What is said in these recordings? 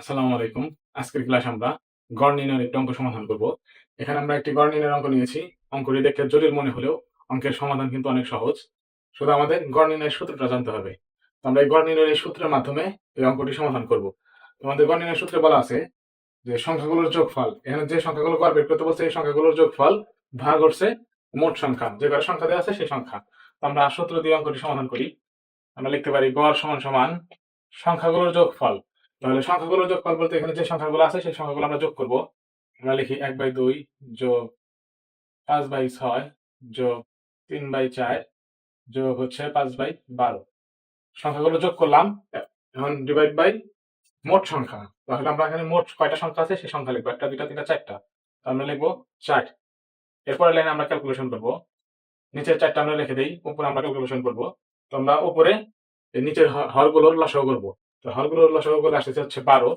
আসসালামু আলাইকুম। আজকের ক্লাস আমরা গড় নির্ণয়ের একটি অঙ্ক সমাধান করব। এখানে আমরা একটি গড় নির্ণয়ের অঙ্ক নিয়েছি। অঙ্কটি দেখতে জটিল মনে হলেও অঙ্কের সমাধান কিন্তু অনেক সহজ। শুধু আমাদের গড় নির্ণয়ের সূত্রটা জানতে হবে। তো আমরা এই গড় নির্ণয়ের সূত্রের মাধ্যমে এই অঙ্কটি সমাধান করব। তোমাদের গড় নির্ণয়ের সূত্রে বলা আছে যে সংখ্যাগুলোর যোগফল, এখানে যে সংখ্যাগুলো গড় বের করতে বলছে এই সংখ্যাগুলোর যোগফল ভাগ হচ্ছে মোট সংখ্যা, যে কয়টা সংখ্যা দেওয়া আছে সেই সংখ্যা। তো আমরা সূত্র দিয়ে অঙ্কটি সমাধান করি। আমরা লিখতে পারি গড় সমান সমান সংখ্যাগুলোর যোগফল। তাহলে সংখ্যাগুলোর যোগফল বলতে এখানে যে সংখ্যাগুলো আছে সেই সংখ্যাগুলো আমরা যোগ করব। আমরা লিখি 1/2 যোগ 5/6 যোগ 3/4 যোগ হচ্ছে 5/12। সংখ্যাগুলো যোগ করলাম। এখন ডিভাইড বাই মোট সংখ্যা। তাহলে আমরা এখানে মোট কয়টা সংখ্যা আছে সেই সংখ্যা লিখবো, 1 2 3 4টা। আমরা লিখবো 4। এরপরের লাইনে আমরা ক্যালকুলেশন করব। নিচের 4টা আমরা রেখে দেই, উপরে আমরা ক্যালকুলেশন করব। তো আমরা উপরে এই নিচের হরগুলোর লসাগু করব। তো হরগুলোর লসাগু করে আসতেছে হচ্ছে 12।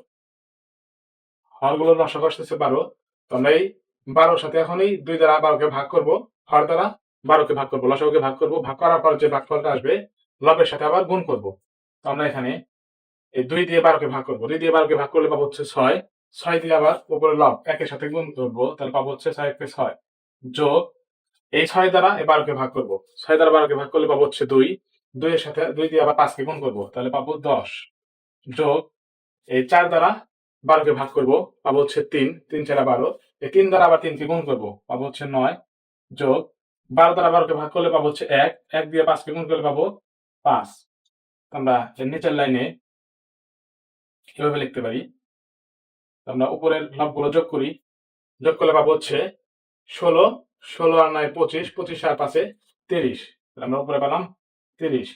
হরগুলোর লসাগু আসতেছে 12। তো আমরা এই 12-র সাথে এখন এই 2 দ্বারা 12কে ভাগ করব, হর দ্বারা 12কে ভাগ করব, লসাগুকে ভাগ করব। ভাগ করার পর যে ভাগফলটা আসবে লবের সাথে আবার গুণ করব। তো আমরা এখানে এই 2 দিয়ে 12কে ভাগ করব। 2 দিয়ে 12কে ভাগ করলে পাবো হচ্ছে 6। 6 দিয়ে আবার উপরে লব একের সাথে গুণ করব, তাহলে পাবো হচ্ছে 6 × 6 যোগ এই 6 দ্বারা এই 12কে ভাগ করব। 6 দ্বারা 12কে ভাগ করলে পাবো হচ্ছে 2। 2 এর সাথে 2 দিয়ে আবার 5কে গুণ করব, তাহলে পাবো 10 যোগ এই 4 দ্বারা 12কে ভাগ করব, পাবো হচ্ছে 3। 3 × 4 = 12। এই 3 দ্বারা আবার 3কে গুণ করব, পাবো হচ্ছে 9 যোগ 12 দ্বারা 12কে ভাগ করলে পাবো হচ্ছে 1। 1 দিয়ে 5কে গুণ করলে পাবো 5। আমরা এর নিচের লাইনে কিভাবে লিখতে পারি, আমরা উপরের লবগুলো যোগ করি। যোগ করলে পাবো হচ্ছে 16। 16 আর 9 25। 25 আর 5 30। আমরা উপরে পেলাম 30।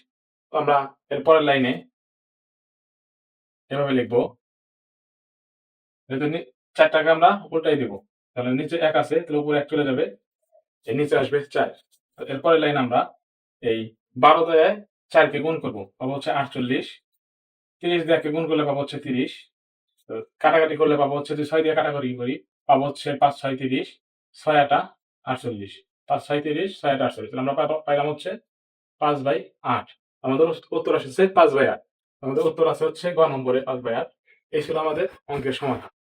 তো আমরা এর পরের লাইনে এভাবে লিখবো, যেহেতু 4টাকে আমরা উল্টাই দিব, তাহলে নিচে 1 আছে, তাহলে উপরে 1 চলে যাবে, এর নিচে আসবে 4। তো এরপরে লাইন আমরা এই 12 দিয়ে 4কে গুণ করবো, পাবো হচ্ছে 48। 30 দিয়ে 1কে গুণ করলে পাবো হচ্ছে 30। তো কাটাকাটি করলে পাবো হচ্ছে, যে 6 দিয়ে কাটাকাটি করি পাবো হচ্ছে 5 6 30, 6 8 48। 5 6 30, 6 8 48। তাহলে আমরা পাইলাম হচ্ছে 5/8। আমাদের উত্তর আসছে 5/8। আমাদের উত্তর আছে হচ্ছে গ নম্বরে 5/8। এই ছিল আমাদের অঙ্কের সমাধান।